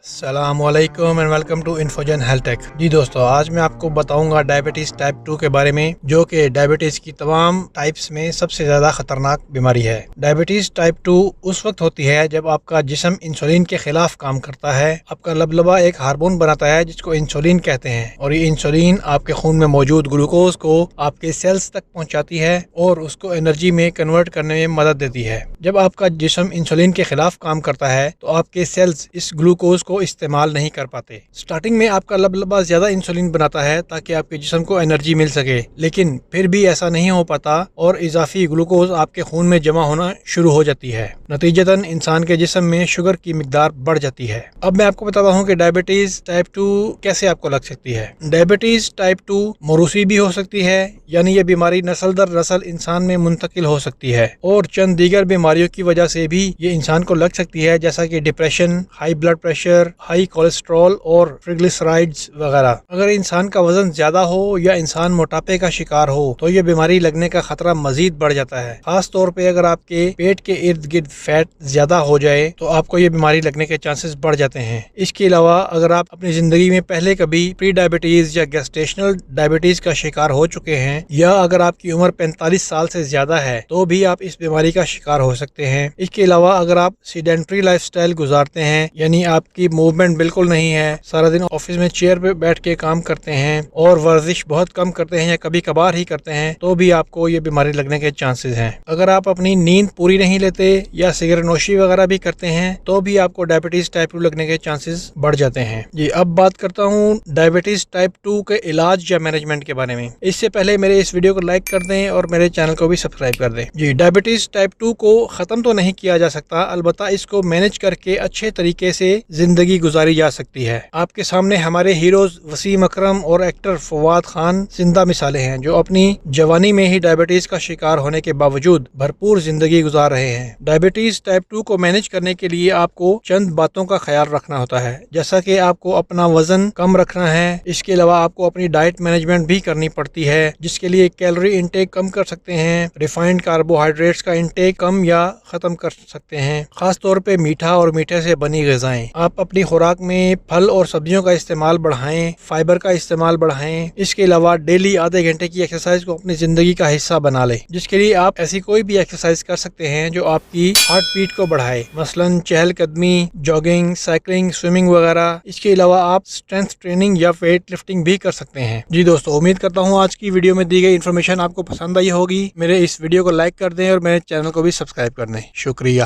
السلام علیکم and welcome to Infogen health tech. جی دوستو، آج میں آپ کو بتاؤں گا ڈائبٹیز ٹائپ 2 کے بارے میں، جو کہ ڈائبٹیز کی تمام ٹائپس میں سب سے زیادہ خطرناک بیماری ہے۔ ڈائبٹیز ٹائپ 2 اس وقت ہوتی ہے جب آپ کا جسم انسولین کے خلاف کام کرتا ہے۔ آپ کا لبلبہ ایک ہارمون بناتا ہے جس کو انسولین کہتے ہیں، اور یہ انسولین آپ کے خون میں موجود گلوکوز کو آپ کے سیلز تک پہنچاتی ہے اور اس کو انرجی میں کنورٹ کرنے میں مدد دیتی ہے۔ جب آپ کا جسم انسولین کے خلاف کام کرتا ہے تو آپ کے سیلز اس گلوکوز کو استعمال نہیں کر پاتے۔ سٹارٹنگ میں آپ کا لبلبہ زیادہ انسولین بناتا ہے تاکہ آپ کے جسم کو انرجی مل سکے، لیکن پھر بھی ایسا نہیں ہو پاتا اور اضافی گلوکوز آپ کے خون میں جمع ہونا شروع ہو جاتی ہے۔ نتیجتاً انسان کے جسم میں شوگر کی مقدار بڑھ جاتی ہے۔ اب میں آپ کو بتاتا ہوں کہ ڈائبٹیز ٹائپ 2 کیسے آپ کو لگ سکتی ہے۔ ڈائبٹیز ٹائپ 2 موروثی بھی ہو سکتی ہے، یعنی یہ بیماری نسل در نسل انسان میں منتقل ہو سکتی ہے، اور چند دیگر بیماریوں کی وجہ سے بھی یہ انسان کو لگ سکتی ہے، جیسا کہ depression, high blood pressure, high cholesterol اور ٹرائگلیسرائڈز وغیرہ۔ اگر انسان کا وزن زیادہ ہو یا انسان موٹاپے کا شکار ہو تو یہ بیماری لگنے کا خطرہ مزید بڑھ جاتا ہے۔ خاص طور پہ اگر آپ کے پیٹ کے ارد گرد فیٹ زیادہ ہو جائے تو آپ کو یہ بیماری لگنے کے چانسز بڑھ جاتے ہیں۔ اس کے علاوہ اگر آپ اپنی زندگی میں پہلے کبھی پری ڈائبٹیز یا گیسٹیشنل ڈائبٹیز کا شکار ہو چکے ہیں، یا اگر آپ کی عمر 45 سال سے زیادہ ہے تو بھی آپ اس بیماری کا شکار ہو سکتے ہیں۔ اس کے علاوہ اگر آپ سیڈنٹری لائف سٹائل گزارتے ہیں، یعنی آپ کی موومنٹ بالکل نہیں ہے، سارا دن آفس میں چیئر پہ بیٹھ کے کام کرتے ہیں اور ورزش بہت کم کرتے ہیں یا کبھی کبھار ہی کرتے ہیں، تو بھی آپ کو یہ بیماری لگنے کے چانسز ہیں۔ اگر آپ اپنی نیند پوری نہیں لیتے یا سگریٹ نوشی وغیرہ بھی کرتے ہیں تو بھی آپ کو ڈائبٹیز ٹائپ 2 لگنے کے چانسز بڑھ جاتے ہیں۔ جی، اب بات کرتا ہوں ڈائبٹیز ٹائپ 2 کے علاج یا مینجمنٹ کے بارے میں۔ اس سے پہلے میرے اس ویڈیو کو لائک کر دیں اور میرے چینل کو بھی سبسکرائب کر دیں۔ جی، ڈائبٹیز ٹائپ 2 کو ختم تو نہیں کیا جا سکتا، البتہ اس کو مینج کر کے اچھے طریقے سے زندگی گزاری جا سکتی ہے۔ آپ کے سامنے ہمارے ہیروز وسیم اکرم اور ایکٹر فواد خان زندہ مثالیں ہیں، جو اپنی جوانی میں ہی ڈائبٹیز کا شکار ہونے کے باوجود بھرپور زندگی گزار رہے ہیں۔ ڈائبٹیز ٹائپ 2 کو مینج کرنے کے لیے آپ کو چند باتوں کا خیال رکھنا ہوتا ہے، جیسا کہ آپ کو اپنا وزن کم رکھنا ہے۔ اس کے علاوہ آپ کو اپنی ڈائٹ مینجمنٹ بھی کرنی پڑتی ہے، جس کے لیے کیلوری انٹیک کم کر سکتے ہیں، ریفائنڈ کاربوہائیڈریٹس کا انٹیک کم یا ختم کر سکتے ہیں، خاص طور پہ میٹھا اور میٹھے سے بنی غذائیں۔ آپ اپنی خوراک میں پھل اور سبزیوں کا استعمال بڑھائیں، فائبر کا استعمال بڑھائیں۔ اس کے علاوہ ڈیلی آدھے گھنٹے کی ایکسرسائز کو اپنی زندگی کا حصہ بنا لیں، جس کے لیے آپ ایسی کوئی بھی ایکسرسائز کر سکتے ہیں جو آپ کی ہارٹ بیٹ کو بڑھائے، مثلاً چہل قدمی، جاگنگ، سائیکلنگ، سوئمنگ وغیرہ۔ اس کے علاوہ آپ اسٹرینتھ ٹریننگ یا ویٹ لفٹنگ بھی کر سکتے ہیں۔ جی دوستو، امید کرتا ہوں آج کی ویڈیو میں دی گئی انفارمیشن آپ کو پسند آئی ہوگی۔ میرے اس ویڈیو کو لائک کر دیں اور میرے چینل کو بھی سبسکرائب کر دیں۔ شکریہ۔